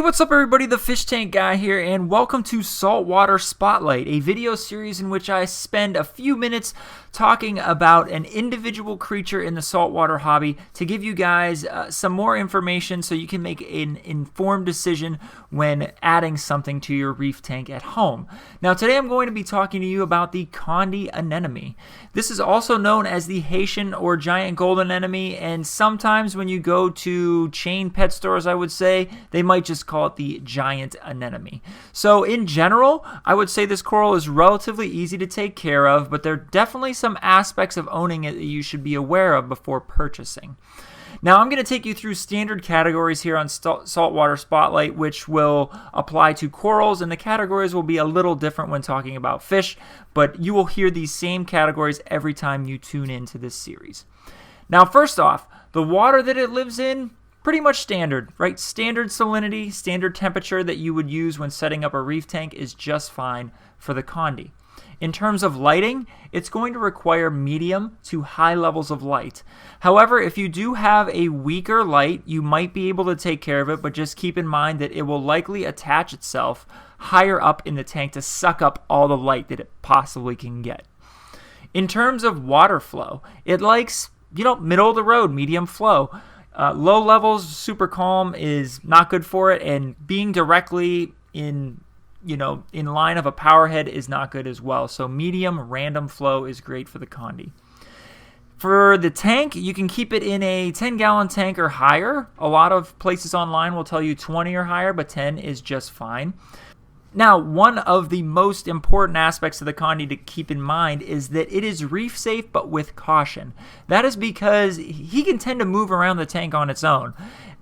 Hey, what's up everybody, the Fish Tank Guy here, and welcome to Saltwater Spotlight, a video series in which I spend a few minutes talking about an individual creature in the saltwater hobby to give you guys some more information so you can make an informed decision when adding something to your reef tank at home. Now today I'm going to be talking to you about the Condy Anemone. This is also known as the Haitian or giant golden anemone, and sometimes when you go to chain pet stores, I would say, they might just call it the giant anemone. So in general, I would say this coral is relatively easy to take care of, but there are definitely some aspects of owning it that you should be aware of before purchasing. Now I'm going to take you through standard categories here on Saltwater Spotlight, which will apply to corals, and the categories will be a little different when talking about fish, but you will hear these same categories every time you tune into this series. Now first off, the water that it lives in, pretty much standard, right? Standard salinity, standard temperature that you would use when setting up a reef tank is just fine for the Condy. In terms of lighting, it's going to require medium to high levels of light. However, if you do have a weaker light, you might be able to take care of it, but just keep in mind that it will likely attach itself higher up in the tank to suck up all the light that it possibly can get. In terms of water flow, it likes, middle of the road, medium flow. Low levels, super calm, is not good for it, and being directly in line of a power head is not good as well. So medium random flow is great for the Condy. For the tank, you can keep it in a 10-gallon tank or higher. A lot of places online will tell you 20 or higher, but 10 is just fine. Now, one of the most important aspects of the Condy to keep in mind is that it is reef safe, but with caution. That is because he can tend to move around the tank on its own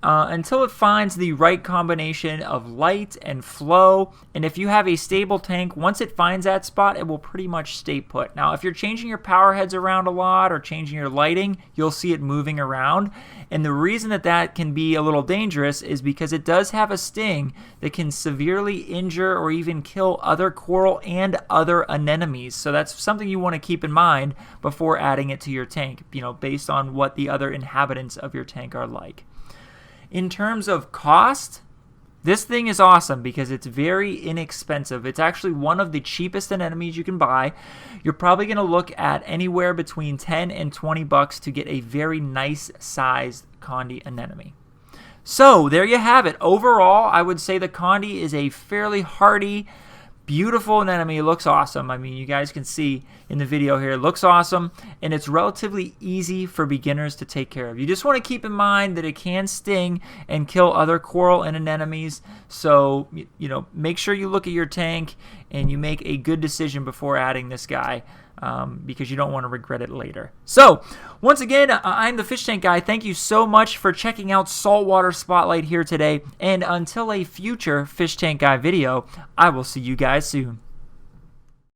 until it finds the right combination of light and flow. And if you have a stable tank, once it finds that spot, it will pretty much stay put. Now, if you're changing your power heads around a lot or changing your lighting, you'll see it moving around. And the reason that can be a little dangerous is because it does have a sting that can severely injure or even kill other coral and other anemones. So that's something you want to keep in mind before adding it to your tank, based on what the other inhabitants of your tank are like. In terms of cost, this thing is awesome because it's very inexpensive. It's actually one of the cheapest anemones you can buy. You're probably going to look at anywhere between 10 and 20 bucks to get a very nice sized Condy anemone. So there you have it. Overall, I would say the Condy is a fairly hardy, beautiful anemone. It looks awesome. I mean, you guys can see in the video here, it looks awesome, and it's relatively easy for beginners to take care of. You just want to keep in mind that it can sting and kill other coral and anemones, so make sure you look at your tank and you make a good decision before adding this guy, because you don't want to regret it later. So, once again, I'm the Fish Tank Guy. Thank you so much for checking out Saltwater Spotlight here today, and until a future Fish Tank Guy video, I will see you guys soon.